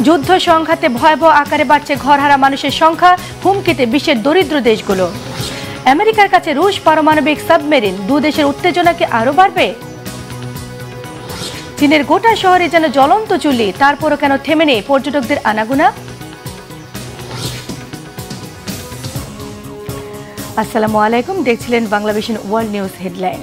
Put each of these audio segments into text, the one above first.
যুদ্ধ সংঘাতে ভয়াবহ আকারে বাড়ছে ঘরহারা মানুষের সংখ্যা, হুমকিতে বিশ্বের দরিদ্র দেশগুলো। আমেরিকার কাছে রুশ পারমাণবিক সাবমেরিন, দুই দেশের উত্তেজনা কি আরো বাড়বে? চীনের গোটা শহরে যেন জ্বলন্ত চুল্লি, তারপরও কেন থেমে নেই পর্যটকদের আনাগোনা? আসসালামু আলাইকুম, দেখছিলেন বাংলাভিশন ওয়ার্ল্ড নিউজ হেডলাইন।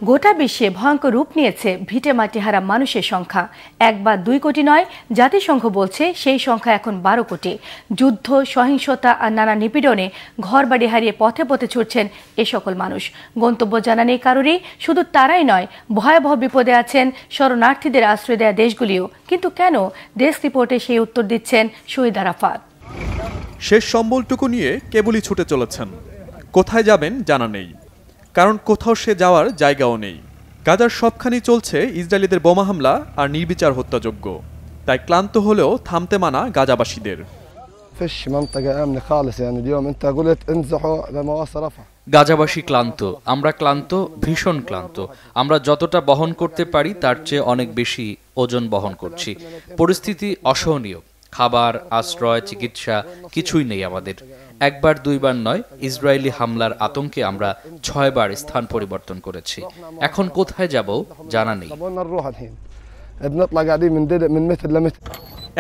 গোটা বিশ্বে ভয়ঙ্কর রূপ নিয়েছে ভিটেমাটি হারা মানুষের সংখ্যা। 1 বা 2 কোটি নয়, জাতিসংঘ বলছে সেই সংখ্যা এখন 12 কোটি। যুদ্ধ, সহিংসতা আর নানা নিপীড়নে ঘরবাড়ি হারিয়ে পথে পথে ছুটছেন এ সকল মানুষ। গন্তব্য জানা নেই কারোরই। শুধু তারাই নয়, ভয়াবহ বিপদে আছেন শরণার্থীদের আশ্রয় দেয়া দেশগুলিও। কিন্তু কেন? ডেস্ক রিপোর্টে সেই উত্তর দিচ্ছেন শহীদ আরাফাত। শেষ সম্বলটুকু নিয়ে কেবলই ছুটে চলেছেন। কোথায় যাবেন জানা নেই, কারণ কোথাও সে যাওয়ার জায়গাও নেই। গাজার সবখানি চলছে ইসরায়েলিদের বোমা হামলা আর নির্বিচার হত্যাযজ্ঞ। তাই ক্লান্ত হলেও থামতে মানা গাজাবাসীদের। গাজাবাসী ক্লান্ত, আমরা ক্লান্ত, ভীষণ ক্লান্ত। আমরা যতটা বহন করতে পারি তার চেয়ে অনেক বেশি ওজন বহন করছি। পরিস্থিতি অসহনীয়। খাবার, আশ্রয়, চিকিৎসা কিছুই নেই আমাদের। 1 বার 2 বার নয়, ইসরায়েলি হামলার আতঙ্কে আমরা 6 বার স্থান পরিবর্তন করেছি। এখন কোথায় যাব জানা নেই।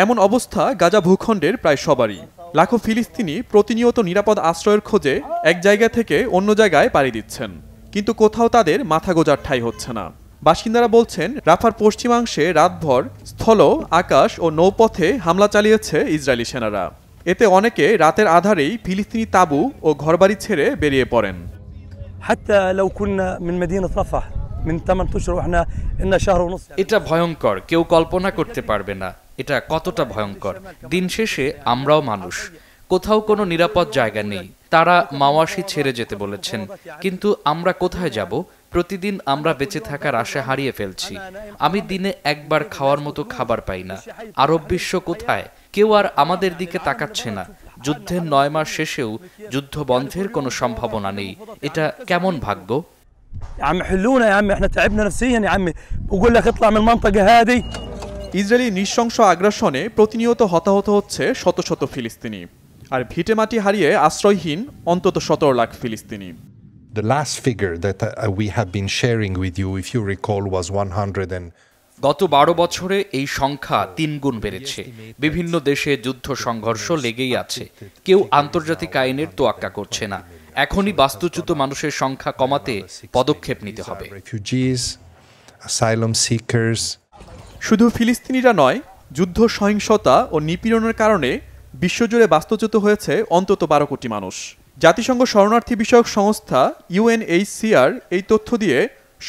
এমন অবস্থা গাজা ভূখণ্ডের প্রায় সবারই। লাখো ফিলিস্তিনি প্রতিনিয়ত নিরাপদ আশ্রয়ের খোঁজে এক জায়গা থেকে অন্য জায়গায় পাড়ি দিচ্ছেন, কিন্তু কোথাও তাদের মাথা গোঁজার ঠাঁই হচ্ছে না। বাসিন্দারা বলছেন, রাফার পশ্চিমাংশে রাতভর স্থল, আকাশ ও নৌপথে হামলা চালিয়েছে ইসরায়েলি সেনারা। এতে অনেকে রাতের আধারেই ফিলিস্তিনি তাঁবু ও ঘরবাড়ি ছেড়ে বেরিয়ে পড়েন। এটা ভয়ঙ্কর, কেউ কল্পনা করতে পারবে না এটা কতটা ভয়ঙ্কর। দিন শেষে আমরাও মানুষ, কোথাও কোনো নিরাপদ জায়গা নেই। তারা মাওয়াশি ছেড়ে যেতে বলেছেন, কিন্তু আমরা কোথায় যাব? প্রতিদিন আমরা বেঁচে থাকার আশা হারিয়ে ফেলছি। আমি দিনে 1 বার খাওয়ার মতো খাবার পাই না। আরব বিশ্ব কোথায়? কেউ আর আমাদের দিকে তাকাচ্ছে না। যুদ্ধের 9 মাস শেষেও যুদ্ধ বন্ধের কোনো সম্ভাবনা নেই। এটা কেমন ভাগ্য? ইসরায়েলি নৃশংস আগ্রাসনে প্রতিনিয়ত হতাহত হচ্ছে শত শত ফিলিস্তিনি, আর ভিটেমাটি হারিয়ে আশ্রয়হীন অন্তত 17 লাখ ফিলিস্তিনি। The last figure that we have been sharing with you, if you recall, was 100 and গত 12 বছরে এই সংখ্যা 3 গুণ বেড়েছে। বিভিন্ন দেশে যুদ্ধ সংঘর্ষ লেগেই আছে। কেউ আন্তর্জাতিক আইনের তোয়াক্কা করছে না। এখনই বাস্তুচ্যুত মানুষের সংখ্যা কমাতে পদক্ষেপ নিতে হবে। refugees, asylum seekers. শুধু ফিলিস্তিনিরা নয়, যুদ্ধ, সহিংসতা ও নিপীড়নের কারণে বিশ্বজুড়ে বাস্তুচ্যুত হয়েছে অন্তত 12 কোটি মানুষ। জাতিসংঘ শরণার্থী বিষয়ক সংস্থা UNHCR এই তথ্য দিয়ে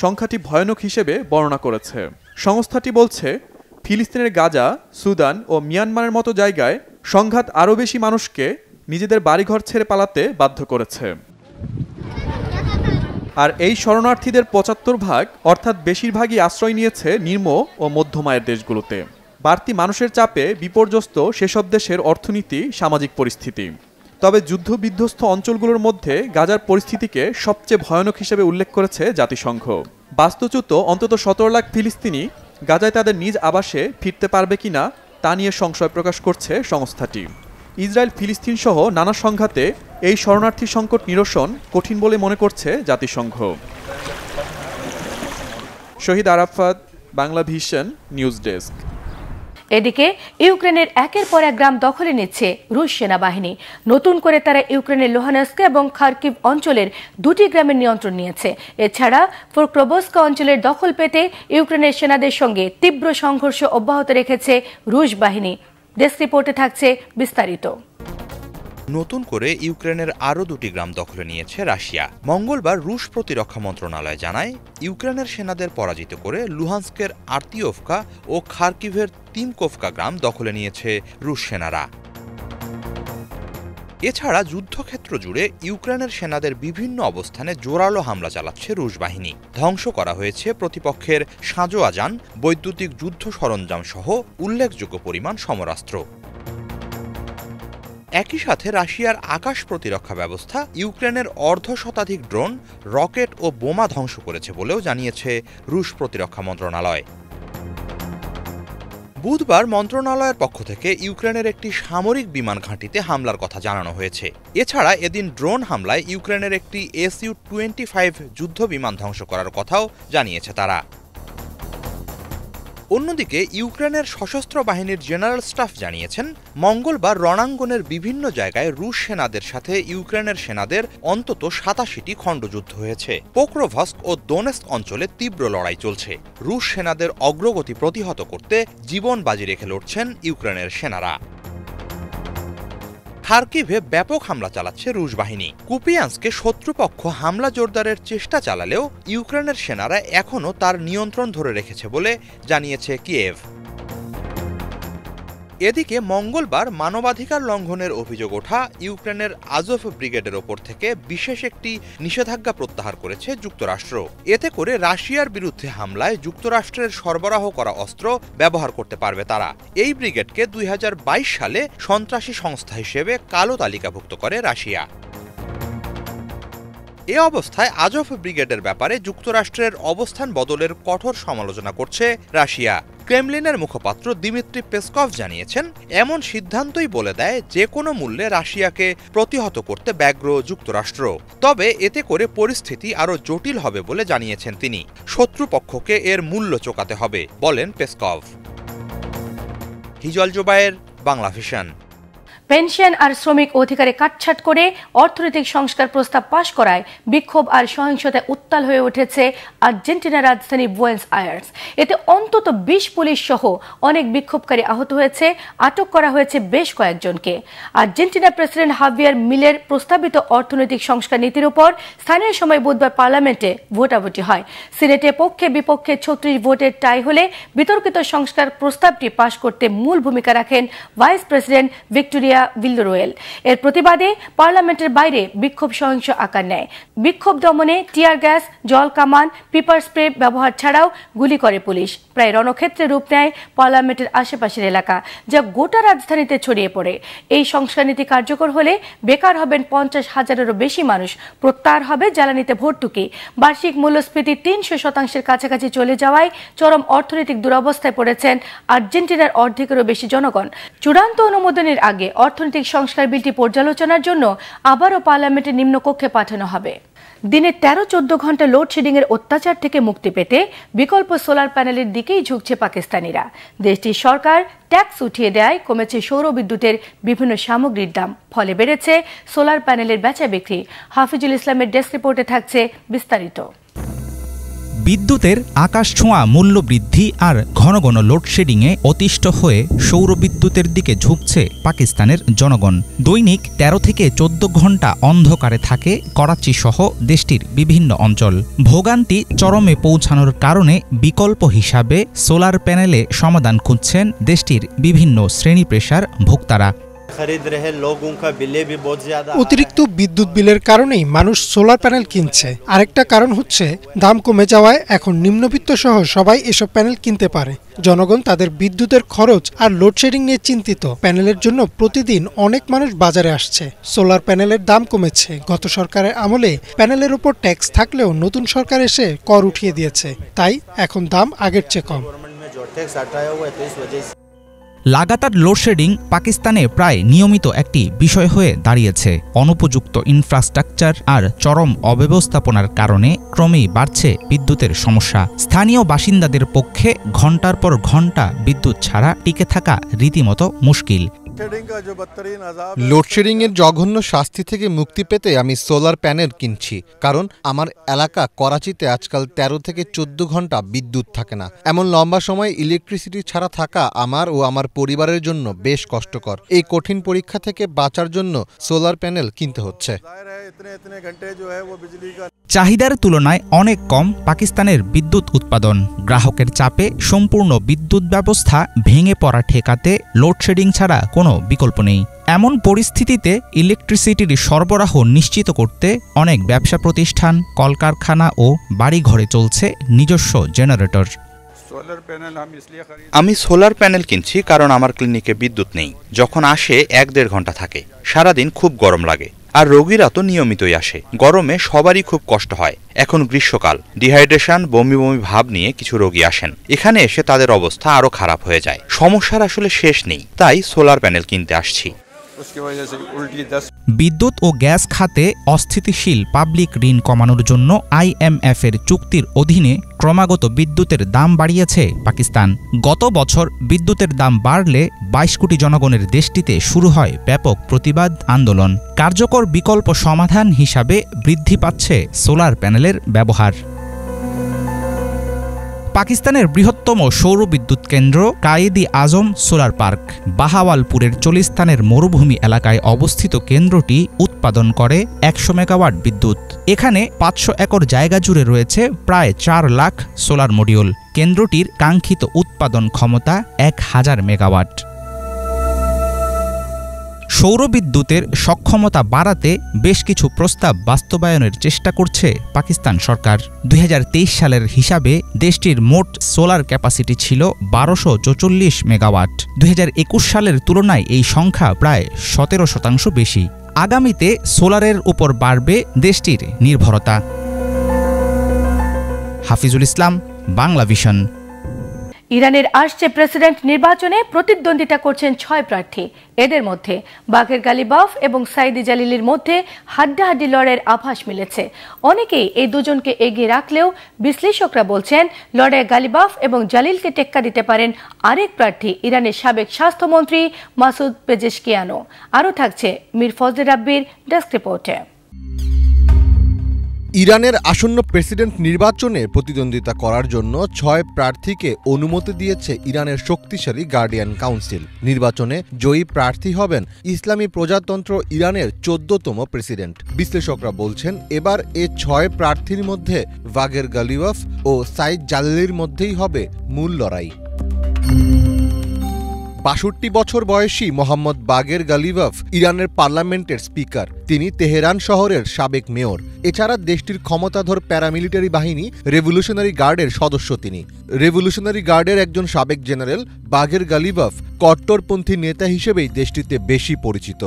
সংখ্যাটি ভয়ানক হিসেবে বর্ণনা করেছে। সংস্থাটি বলছে, ফিলিস্তিনের গাজা, সুদান ও মিয়ানমারের মতো জায়গায় সংঘাত আরও বেশি মানুষকে নিজেদের বাড়িঘর ছেড়ে পালাতে বাধ্য করেছে। আর এই শরণার্থীদের 75% অর্থাৎ বেশিরভাগই আশ্রয় নিয়েছে নিম্ন ও মধ্যম আয়ের দেশগুলোতে। বাড়তি মানুষের চাপে বিপর্যস্ত সেসব দেশের অর্থনীতি, সামাজিক পরিস্থিতি। তবে যুদ্ধ বিধ্বস্ত অঞ্চলগুলোর মধ্যে গাজার পরিস্থিতিকে সবচেয়ে ভয়ানক হিসেবে উল্লেখ করেছে জাতিসংঘ। বাস্তুচ্যুত অন্তত 17 লাখ ফিলিস্তিনি গাজায় তাদের নিজ আবাসে ফিরতে পারবে কিনা তা নিয়ে সংশয় প্রকাশ করছে সংস্থাটি। ইসরায়েল, ফিলিস্তিন সহ নানা সংঘাতে এই শরণার্থী সংকট নিরসন কঠিন বলে মনে করছে জাতিসংঘ। শহীদ আরাফাত, বাংলাভিশন নিউজ ডেস্ক। এদিকে ইউক্রেনের 1-এর পর 1 গ্রাম দখলে নিচ্ছে রুশ সেনাবাহিনী। নতুন করে তারা ইউক্রেনের লুহানস্ক এবং খার্কিভ অঞ্চলের 2টি গ্রামের নিয়ন্ত্রণ নিয়েছে। এছাড়া পোক্রোভস্ক অঞ্চলের দখল পেতে ইউক্রেনের সেনাদের সঙ্গে তীব্র সংঘর্ষ অব্যাহত রেখেছে রুশ বাহিনী। ডেস্ক রিপোর্টে থাকছে বিস্তারিত। নতুন করে ইউক্রেনের আরও 2টি গ্রাম দখলে নিয়েছে রাশিয়া। মঙ্গলবার রুশ প্রতিরক্ষা মন্ত্রণালয় জানায়, ইউক্রেনের সেনাদের পরাজিত করে লুহান্স্কের আর্তিওভকা ও খার্কিভের তিমকোভকা গ্রাম দখলে নিয়েছে রুশ সেনারা। এছাড়া যুদ্ধক্ষেত্র জুড়ে ইউক্রেনের সেনাদের বিভিন্ন অবস্থানে জোরালো হামলা চালাচ্ছে রুশ বাহিনী। ধ্বংস করা হয়েছে প্রতিপক্ষের সাঁজোয়া যান, বৈদ্যুতিক যুদ্ধ সরঞ্জাম সহ উল্লেখযোগ্য পরিমাণ সমরাস্ত্র। একই সাথে রাশিয়ার আকাশ প্রতিরক্ষা ব্যবস্থা ইউক্রেনের 1/2 ড্রোন, রকেট ও বোমা ধ্বংস করেছে বলেও জানিয়েছে রুশ প্রতিরক্ষা মন্ত্রণালয়। বুধবার মন্ত্রণালয়ের পক্ষ থেকে ইউক্রেনের একটি সামরিক বিমান ঘাঁটিতে হামলার কথা জানানো হয়েছে। এছাড়া এদিন ড্রোন হামলায় ইউক্রেনের একটি Su-25 যুদ্ধ বিমান ধ্বংস করার কথাও জানিয়েছে তারা। অন্যদিকে ইউক্রেনের সশস্ত্র বাহিনীর জেনারেল স্টাফ জানিয়েছেন, মঙ্গলবার রণাঙ্গনের বিভিন্ন জায়গায় রুশ সেনাদের সাথে ইউক্রেনের সেনাদের অন্তত ৮৭টি খণ্ডযুদ্ধ হয়েছে। পোক্রোভস্ক ও দোনেস্ক অঞ্চলে তীব্র লড়াই চলছে। রুশ সেনাদের অগ্রগতি প্রতিহত করতে জীবন বাজি রেখে লড়ছেন ইউক্রেনের সেনারা। খার্কিভে ব্যাপক হামলা চালাচ্ছে রুশ বাহিনী। কুপিয়ান্সকে শত্রুপক্ষ হামলা জোরদারের চেষ্টা চালালেও ইউক্রেনের সেনারা এখনও তার নিয়ন্ত্রণ ধরে রেখেছে বলে জানিয়েছে কিয়েভ। এদিকে মঙ্গলবার মানবাধিকার লঙ্ঘনের অভিযোগ ওঠা ইউক্রেনের আজভ ব্রিগেডের ওপর থেকে বিশেষ একটি নিষেধাজ্ঞা প্রত্যাহার করেছে যুক্তরাষ্ট্র। এতে করে রাশিয়ার বিরুদ্ধে হামলায় যুক্তরাষ্ট্রের সরবরাহ করা অস্ত্র ব্যবহার করতে পারবে তারা। এই ব্রিগেডকে ২০২২ সালে সন্ত্রাসী সংস্থা হিসেবে কালো তালিকাভুক্ত করে রাশিয়া। এ অবস্থায় আজভ ব্রিগেডের ব্যাপারে যুক্তরাষ্ট্রের অবস্থান বদলের কঠোর সমালোচনা করছে রাশিয়া। ক্রেমলিনের মুখপাত্র দিমিত্রি পেসকভ জানিয়েছেন, এমন সিদ্ধান্তই বলে দেয় যে কোনো মূল্যে রাশিয়াকে প্রতিহত করতে ব্যগ্র যুক্তরাষ্ট্র। তবে এতে করে পরিস্থিতি আরও জটিল হবে বলে জানিয়েছেন তিনি। শত্রুপক্ষকে এর মূল্য চোকাতে হবে বলেন পেসকভ। হিজল জোবায়ের, বাংলা ভিশন। পেনশন আর শ্রমিক অধিকারে কাটছাট করে অর্থনৈতিক সংস্কার প্রস্তাব পাশ করায় বিক্ষোভ আর সহিংসতায় উত্তাল হয়ে উঠেছে আর্জেন্টিনার রাজধানী বুয়েন্স আয়ার্স। এতে অন্তত ২০ পুলিশ সহ অনেক বিক্ষোভকারী আহত হয়েছে, আটক করা হয়েছে বেশ কয়েকজনকে। আর্জেন্টিনার প্রেসিডেন্ট হাভিয়ার মিলের প্রস্তাবিত অর্থনৈতিক সংস্কার নীতির উপর স্থানীয় সময় বুধবার পার্লামেন্টে ভোটাভুটি হয়। সিনেটে পক্ষে বিপক্ষে ৩৬ ভোটের টাই হলে বিতর্কিত সংস্কার প্রস্তাবটি পাশ করতে মূল ভূমিকা রাখেন ভাইস প্রেসিডেন্ট ভিক্টোরিয়া ভিলরোয়েল। এর প্রতিবাদে পার্লামেন্টের বাইরে বিক্ষোভ সহিংস আকার নেয়। বিক্ষোভ দমনে টিয়ার গ্যাস, জল কামান, পেপার স্প্রে ব্যবহার ছাড়াও গুলি করে পুলিশ। প্রায় রণক্ষেত্রে রূপ নেয় পার্লামেন্টের আশেপাশের এলাকা, যা গোটা রাজধানীতে ছড়িয়ে পড়ে। এই সংস্কার নীতি কার্যকর হলে বেকার হবেন ৫০,০০০-এরও বেশি মানুষ, প্রত্যাহার হবে জ্বালানিতে ভর্তুকি, বার্ষিক মূল্যস্ফীতি ৩০০% কাছাকাছি চলে যাওয়ায় চরম অর্থনৈতিক দুরবস্থায় পড়েছেন আর্জেন্টিনার অর্ধেকেরও বেশি জনগণ। চূড়ান্ত অনুমোদনের আগে অর্থনৈতিক সংস্কার বিলটি পর্যালোচনার জন্য আবারও পার্লামেন্টের নিম্নকক্ষে পাঠানো হবে। দিনে ১৩-১৪ ঘন্টা লোডশেডিং এর অত্যাচার থেকে মুক্তি পেতে বিকল্প সোলার প্যানেলের দিকেই ঝুঁকছে পাকিস্তানিরা। দেশটির সরকার ট্যাক্স উঠিয়ে দেয়, কমেছে সৌর বিদ্যুতের বিভিন্ন সামগ্রীর দাম, ফলে বেড়েছে সোলার প্যানেলের বেচা বিক্রি। হাফিজুল ইসলামের ডেস্ক রিপোর্টে থাকছে বিস্তারিত। বিদ্যুতের আকাশ ছোঁয়া মূল্য বৃদ্ধি আর ঘন ঘন লোডশেডিংয়ে অতিষ্ঠ হয়ে সৌরবিদ্যুতের দিকে ঝুঁকছে পাকিস্তানের জনগণ। দৈনিক ১৩ থেকে ১৪ ঘণ্টা অন্ধকারে থাকে করাচি সহ দেশটির বিভিন্ন অঞ্চল। ভোগান্তি চরমে পৌঁছানোর কারণে বিকল্প হিসাবে সোলার প্যানেলে সমাধান খুঁজছেন দেশটির বিভিন্ন শ্রেণী পেশার ভোক্তারা। অতিরিক্ত বিদ্যুৎ বিলের কারণেই মানুষ সোলার প্যানেল কিনছে। আরেকটা কারণ হচ্ছে দাম কমে যাওয়ায় এখন নিম্নবিত্ত সহ সবাই এসব প্যানেল কিনতে পারে। জনগণ তাদের বিদ্যুতের খরচ আর লোডশেডিং নিয়ে চিন্তিত। প্যানেলের জন্য প্রতিদিন অনেক মানুষ বাজারে আসছে। সোলার প্যানেলের দাম কমেছে। গত সরকারের আমলে প্যানেলের উপর ট্যাক্স থাকলেও নতুন সরকার এসে কর উঠিয়ে দিয়েছে, তাই এখন দাম আগের চেয়ে কম। লাগাতার লোডশেডিং পাকিস্তানে প্রায় নিয়মিত একটি বিষয় হয়ে দাঁড়িয়েছে। অনুপযুক্ত ইনফ্রাস্ট্রাকচার আর চরম অব্যবস্থাপনার কারণে ক্রমেই বাড়ছে বিদ্যুতের সমস্যা। স্থানীয় বাসিন্দাদের পক্ষে ঘণ্টার পর ঘণ্টা বিদ্যুৎ ছাড়া টিকে থাকা রীতিমতো মুশকিল। লোডশেডিং এর জঘন্য শাস্তি থেকে মুক্তি পেতে আমি সোলার প্যানেল কিনছি, কারণ আমার এলাকা করাচিতে আজকাল ১৩ থেকে ১৪ ঘন্টা বিদ্যুৎ থাকে না। এমন লম্বা সময় ইলেকট্রিসিটি ছাড়া থাকা আমার ও আমার পরিবারের জন্য বেশ কষ্টকর। এই কঠিন পরীক্ষা থেকে বাঁচার জন্য সোলার প্যানেল কিনতে হচ্ছে। চাহিদার তুলনায় অনেক কম পাকিস্তানের বিদ্যুৎ উৎপাদন। গ্রাহকের চাপে সম্পূর্ণ বিদ্যুৎ ব্যবস্থা ভেঙে পড়া ঠেকাতে লোডশেডিং ছাড়া কোনো বিকল্প নেই। এমন পরিস্থিতিতে ইলেকট্রিসিটির সরবরাহ নিশ্চিত করতে অনেক ব্যবসা প্রতিষ্ঠান, কলকারখানা ও বাড়িঘরে চলছে নিজস্ব জেনারেটর। আমি সোলার প্যানেল কিনছি কারণ আমার ক্লিনিকে বিদ্যুৎ নেই। যখন আসে ১-১.৫ ঘন্টা থাকে। সারাদিন খুব গরম লাগে। আর রোগীরা তো নিয়মিতই আসে। গরমে সবারই খুব কষ্ট হয়। এখন গ্রীষ্মকাল, ডিহাইড্রেশন, বমি বমি ভাব নিয়ে কিছু রোগী আসেন। এখানে এসে তাদের অবস্থা আরো খারাপ হয়ে যায়। সমস্যার আসলে শেষ নেই, তাই সোলার প্যানেল কিনতে আসছি। বিদ্যুৎ ও গ্যাস খাতে অস্থিতিশীল পাবলিক ঋণ কমানোর জন্য IMF এর চুক্তির অধীনে ক্রমাগত বিদ্যুতের দাম বাড়িয়েছে পাকিস্তান। গত বছর বিদ্যুতের দাম বাড়লে 22 কোটি জনগণের দেশটিতে শুরু হয় ব্যাপক প্রতিবাদ আন্দোলন। কার্যকর বিকল্প সমাধান হিসাবে বৃদ্ধি পাচ্ছে সোলার প্যানেলের ব্যবহার। পাকিস্তানের বৃহত্তম সৌর বিদ্যুৎ কেন্দ্র কায়েদি আজম সোলার পার্ক বাহাওয়ালপুরের চলিস্তানের মরুভূমি এলাকায় অবস্থিত কেন্দ্রটি উৎপাদন করে 100 মেগাওয়াট বিদ্যুৎ। এখানে 500 একর জায়গা জুড়ে রয়েছে প্রায় 4 লাখ সোলার মডিউল। কেন্দ্রটির কাঙ্ক্ষিত উৎপাদন ক্ষমতা 1000 মেগাওয়াট। সৌরবিদ্যুতের সক্ষমতা বাড়াতে বেশ কিছু প্রস্তাব বাস্তবায়নের চেষ্টা করছে পাকিস্তান সরকার। 2023 সালের হিসাবে দেশটির মোট সোলার ক্যাপাসিটি ছিল 1244 মেগাওয়াট। 2021 সালের তুলনায় এই সংখ্যা প্রায় 17% বেশি। আগামীতে সোলারের উপর বাড়বে দেশটির নির্ভরতা। হাফিজুল ইসলাম, বাংলা ভিশন। ইরানের আসছে প্রেসিডেন্ট নির্বাচনে প্রতিদ্বন্দ্বিতা করছেন 6 প্রার্থী। এদের মধ্যে বাকের গালিবাফ এবং সাইদি জালিলির মধ্যে হাড্ডাহাড্ডি লড়াইয়ের আভাস মিলেছে। অনেকেই এই দুজনকে এগিয়ে রাখলেও বিশ্লেষকরা বলছেন লড়াইয়ে গালিবাফ এবং জালিলকে টেক্কা দিতে পারেন আরেক প্রার্থী ইরানের সাবেক স্বাস্থ্যমন্ত্রী মাসুদ পেজেশকিয়ানো। আরও থাকছে মীর ফজলে রাব্বির ডেস্ক রিপোর্টে। ইরানের আসন্ন প্রেসিডেন্ট নির্বাচনে প্রতিদ্বন্দ্বিতা করার জন্য 6 প্রার্থীকে অনুমতি দিয়েছে ইরানের শক্তিশালী গার্ডিয়ান কাউন্সিল। নির্বাচনে জয়ী প্রার্থী হবেন ইসলামী প্রজাতন্ত্র ইরানের 14তম প্রেসিডেন্ট। বিশ্লেষকরা বলছেন এবার এ 6 প্রার্থীর মধ্যে বাগের গালিবাফ ও সাইদ জালিলির মধ্যেই হবে মূল লড়াই। ৬২ বছর বয়সী মোহাম্মদ বাগের গালিবাফ ইরানের পার্লামেন্টের স্পিকার। তিনি তেহরান শহরের সাবেক মেয়র। এছাড়া দেশটির ক্ষমতাধর প্যারামিলিটারি বাহিনী রেভলিউশনারি গার্ডের সদস্য তিনি। রেভলিউশনারি গার্ডের একজন সাবেক জেনারেল বাগের গালিবাফ কট্টরপন্থী নেতা হিসেবেই দেশটিতে বেশি পরিচিত।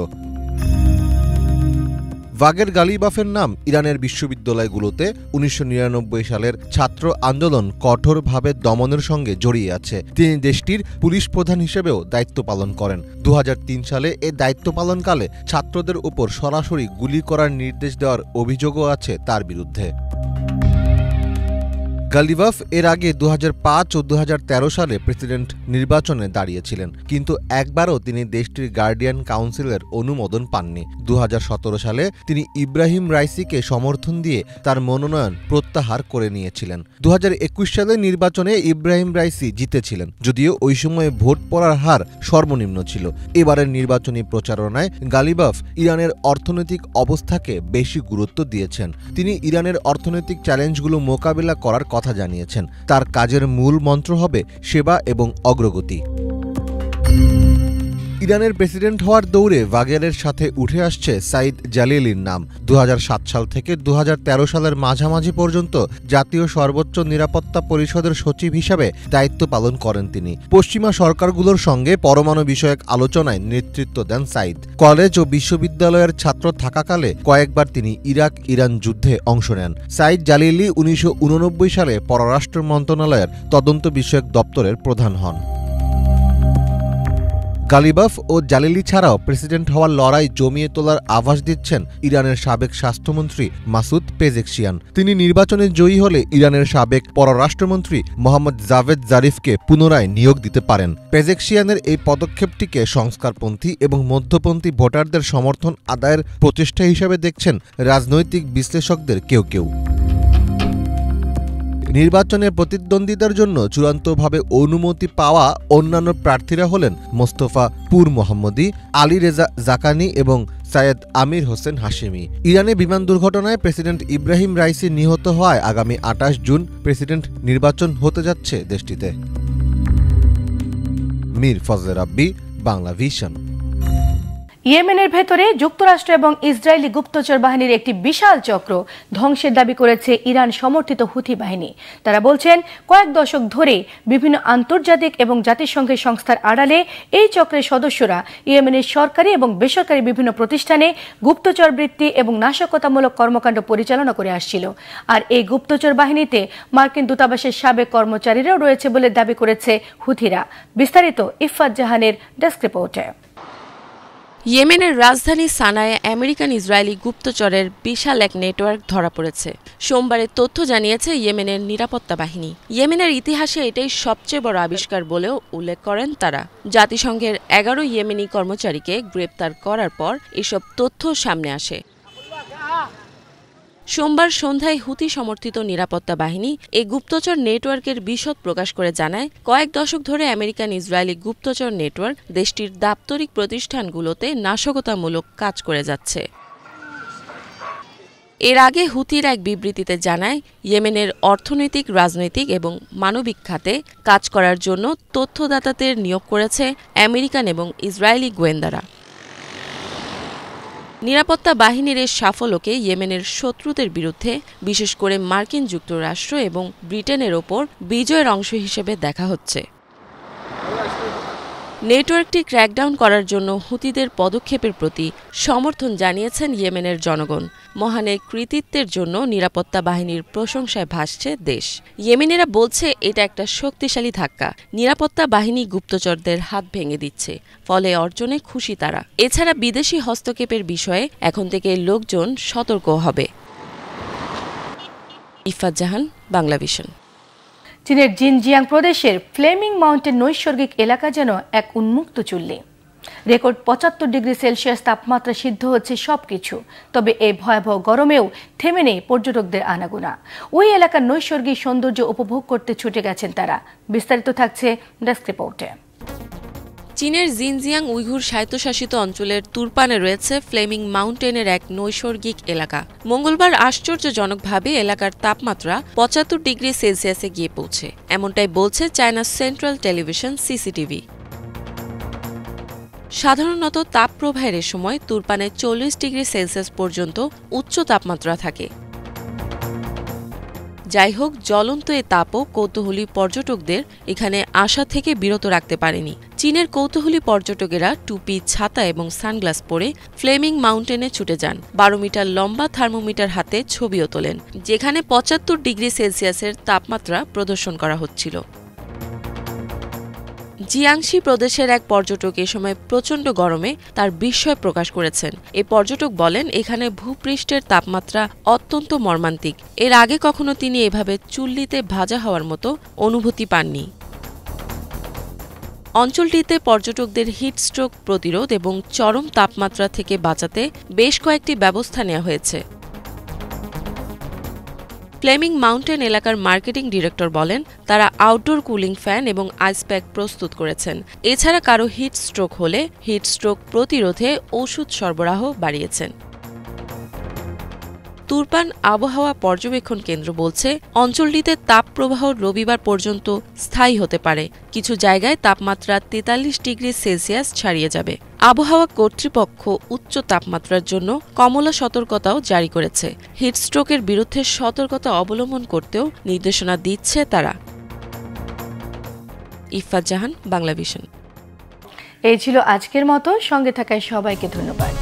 বাগের গালিবাফের নাম ইরানের বিশ্ববিদ্যালয়গুলোতে ১৯৯৯ সালের ছাত্র আন্দোলন কঠোরভাবে দমনের সঙ্গে জড়িয়ে আছে। তিনি দেশটির পুলিশ প্রধান হিসেবেও দায়িত্ব পালন করেন। ২০০৩ সালে এ দায়িত্ব পালনকালে ছাত্রদের উপর সরাসরি গুলি করার নির্দেশ দেওয়ার অভিযোগও আছে তার বিরুদ্ধে। গালিবাফ এর আগে ২০০৫ ও ২০১৩ সালে প্রেসিডেন্ট নির্বাচনে দাঁড়িয়েছিলেন, কিন্তু একবারও তিনি দেশটির গার্ডিয়ান কাউন্সিলের অনুমোদন পাননি। ২০১৭ সালে তিনি ইব্রাহিম রাইসিকে সমর্থন দিয়ে তার মনোনয়ন প্রত্যাহার করে নিয়েছিলেন। ২০২১ সালের নির্বাচনে ইব্রাহিম রাইসি জিতেছিলেন, যদিও ওই সময়ে ভোট পড়ার হার সর্বনিম্ন ছিল। এবারের নির্বাচনী প্রচারণায় গালিবাফ ইরানের অর্থনৈতিক অবস্থাকে বেশি গুরুত্ব দিয়েছেন। তিনি ইরানের অর্থনৈতিক চ্যালেঞ্জগুলো মোকাবিলা করার কথা জানিয়েছেন। তার কাজের মূল মন্ত্র হবে সেবা এবং অগ্রগতি। ইরানের প্রেসিডেন্ট হওয়ার দৌড়ে বাগেরের সাথে উঠে আসছে সাইদ জালিলির নাম। ২০০৭ সাল থেকে ২০১৩ সালের মাঝামাঝি পর্যন্ত জাতীয় সর্বোচ্চ নিরাপত্তা পরিষদের সচিব হিসাবে দায়িত্ব পালন করেন তিনি। পশ্চিমা সরকারগুলোর সঙ্গে পরমাণু বিষয়ক আলোচনায় নেতৃত্ব দেন সাইদ। কলেজ ও বিশ্ববিদ্যালয়ের ছাত্র থাকাকালে কয়েকবার তিনি ইরাক ইরান যুদ্ধে অংশ নেন। সাইদ জালিলি ১৯৮৯ সালে পররাষ্ট্র মন্ত্রণালয়ের তদন্ত বিষয়ক দপ্তরের প্রধান হন। গালিবাফ ও জালিলি ছাড়াও প্রেসিডেন্ট হওয়ার লড়াই জমিয়ে তোলার আভাস দিচ্ছেন ইরানের সাবেক স্বাস্থ্যমন্ত্রী মাসুদ পেজেশকিয়ান। তিনি নির্বাচনে জয়ী হলে ইরানের সাবেক পররাষ্ট্রমন্ত্রী মোহাম্মদ জাভেদ জারিফকে পুনরায় নিয়োগ দিতে পারেন। পেজেশকিয়ানের এই পদক্ষেপটিকে সংস্কারপন্থী এবং মধ্যপন্থী ভোটারদের সমর্থন আদায়ের প্রচেষ্টা হিসেবে দেখছেন রাজনৈতিক বিশ্লেষকদের কেউ কেউ। নির্বাচনে প্রতিদ্বন্দ্বিতার জন্য চূড়ান্তভাবে অনুমতি পাওয়া অন্যান্য প্রার্থীরা হলেন মোস্তফা পুর মোহাম্মদী, আলী রেজা জাকানি এবং সৈয়দ আমির হোসেন হাশেমি। ইরানে বিমান দুর্ঘটনায় প্রেসিডেন্ট ইব্রাহিম রাইসি নিহত হওয়ায় আগামী ২৮ জুন প্রেসিডেন্ট নির্বাচন হতে যাচ্ছে দেশটিতে। মীর ফজলে রাব্বি, বাংলা ভিশন। ইয়েমেনের ভেতরে যুক্তরাষ্ট্র এবং ইসরায়েলি গুপ্তচর বাহিনীর একটি বিশাল চক্র ধ্বংসের দাবি করেছে ইরান সমর্থিত হুথি বাহিনী। তারা বলছেন, কয়েক দশক ধরে বিভিন্ন আন্তর্জাতিক এবং জাতিসংঘের সংস্থার আড়ালে এই চক্রের সদস্যরা ইয়েমেনের সরকারি এবং বেসরকারি বিভিন্ন প্রতিষ্ঠানে গুপ্তচর বৃত্তি এবং নাশকতামূলক কর্মকাণ্ড পরিচালনা করে আসছিল। আর এই গুপ্তচর বাহিনীতে মার্কিন দূতাবাসের সাবেক কর্মচারীরাও রয়েছে বলে দাবি করেছে হুথিরা। বিস্তারিত ইফফাত জাহানের ডেস্ক রিপোর্টে। ইয়েমেনের রাজধানী সানায় আমেরিকান ইসরায়েলি গুপ্তচরের বিশাল এক নেটওয়ার্ক ধরা পড়েছে। সোমবারে তথ্য জানিয়েছে ইয়েমেনের নিরাপত্তা বাহিনী। ইয়েমেনের ইতিহাসে এটাই সবচেয়ে বড় আবিষ্কার বলেও উল্লেখ করেন তারা। জাতিসংঘের 11 ইয়েমেনি কর্মচারীকে গ্রেপ্তার করার পর এসব তথ্য সামনে আসে। সোমবার সন্ধ্যায় হুতি সমর্থিত নিরাপত্তা বাহিনী এই গুপ্তচর নেটওয়ার্কের বিশদ প্রকাশ করে জানায়, কয়েক দশক ধরে আমেরিকান ইসরায়েলি গুপ্তচর নেটওয়ার্ক দেশটির দাপ্তরিক প্রতিষ্ঠানগুলোতে নাশকতামূলক কাজ করে যাচ্ছে। এর আগে হুতির এক বিবৃতিতে জানায়, ইয়েমেনের অর্থনৈতিক, রাজনৈতিক এবং মানবিক খাতে কাজ করার জন্য তথ্যদাতাদের নিয়োগ করেছে আমেরিকান এবং ইসরায়েলি গোয়েন্দারা। নিরাপত্তা বাহিনীর এই সাফল্যকে ইয়েমেনের শত্রুদের বিরুদ্ধে, বিশেষ করে মার্কিন যুক্তরাষ্ট্র এবং ব্রিটেনের ওপর বিজয়ের অংশ হিসেবে দেখা হচ্ছে। নেটওয়ার্কটি ক্র্যাকডাউন করার জন্য হুতিদের পদক্ষেপের প্রতি সমর্থন জানিয়েছেন ইয়েমেনের জনগণ। মহানের কৃতিত্বের জন্য নিরাপত্তা বাহিনীর প্রশংসায় ভাসছে দেশ। ইয়েমেনিরা বলছে, এটা একটা শক্তিশালী ধাক্কা। নিরাপত্তা বাহিনী গুপ্তচরদের হাত ভেঙে দিচ্ছে, ফলে অর্জনে খুশি তারা। এছাড়া বিদেশি হস্তক্ষেপের বিষয়ে এখন থেকে লোকজন সতর্ক হবে। ইফফাত জাহান, বাংলাভিশন। চীনের জিনজিয়াং প্রদেশের ফ্লেমিং মাউন্টেন নৈসর্গিক এলাকা যেন এক উন্মুক্ত চুল্লি। রেকর্ড 75 ডিগ্রি সেলসিয়াস তাপমাত্রা সিদ্ধ হচ্ছে সবকিছু। তবে এই ভয়াবহ গরমেও থেমে নেই পর্যটকদের আনাগোনা। ওই এলাকার নৈসর্গিক সৌন্দর্য উপভোগ করতে ছুটে গেছেন তারা। বিস্তারিত থাকছে ডেস্ক রিপোর্টে। চীনের জিনজিয়াং উইঘুর স্বায়ত্তশাসিত অঞ্চলের তুরপানে রয়েছে ফ্লেমিং মাউন্টেনের এক নৈসর্গিক এলাকা। মঙ্গলবার আশ্চর্যজনকভাবে এলাকার তাপমাত্রা 75 ডিগ্রি সেলসিয়াসে গিয়ে পৌঁছে, এমনটাই বলছে চায়না সেন্ট্রাল টেলিভিশন সিসিটিভি। সাধারণত তাপপ্রবাহের এ সময় তুরপানে 40 ডিগ্রি সেলসিয়াস পর্যন্ত উচ্চ তাপমাত্রা থাকে। যাই হোক, জ্বলন্ত এ তাপও কৌতূহলী পর্যটকদের এখানে আসা থেকে বিরত রাখতে পারেনি। চীনের কৌতূহলী পর্যটকেরা টুপি, ছাতা এবং সানগ্লাস পরে ফ্লেমিং মাউন্টেনে ছুটে যান। 12 মিটার লম্বা থার্মোমিটার হাতে ছবিও তোলেন, যেখানে 75 ডিগ্রি সেলসিয়াসের তাপমাত্রা প্রদর্শন করা হচ্ছিল। জিয়াংশি প্রদেশের এক পর্যটক এ সময় প্রচণ্ড গরমে তার বিস্ময় প্রকাশ করেছেন। এ পর্যটক বলেন, এখানে ভূপৃষ্ঠের তাপমাত্রা অত্যন্ত মর্মান্তিক। এর আগে কখনো তিনি এভাবে চুল্লিতে ভাজা হওয়ার মতো অনুভূতি পাননি। অঞ্চলটিতে পর্যটকদের হিটস্ট্রোক প্রতিরোধ এবং চরম তাপমাত্রা থেকে বাঁচাতে বেশ কয়েকটি ব্যবস্থা নেওয়া হয়েছে। ফ্লেমিং মাউন্টেন এলাকার মার্কেটিং ডিরেক্টর বলেন, তারা আউটডোর কুলিং ফ্যান এবং আইস প্যাক প্রস্তুত করেছেন। এছাড়া কারো হিট স্ট্রোক হলে হিট স্ট্রোক প্রতিরোধে ওষুধ সরবরাহ বাড়িয়েছেন। তুরপান আবহাওয়া পর্যবেক্ষণ কেন্দ্র বলছে, অঞ্চলটিতে তাপপ্রবাহ রবিবার পর্যন্ত স্থায়ী হতে পারে। কিছু জায়গায় তাপমাত্রা 43 ডিগ্রি সেলসিয়াস ছাড়িয়ে যাবে। আবহাওয়া কর্তৃপক্ষ উচ্চ তাপমাত্রার জন্য কমলা সতর্কতাও জারি করেছে। হিটস্ট্রোকের বিরুদ্ধে সতর্কতা অবলম্বন করতেও নির্দেশনা দিচ্ছে তারা। ইফফাত জাহান, বাংলাভিশন। এই ছিল আজকের মতো। সঙ্গে থাকায় সবাইকে ধন্যবাদ।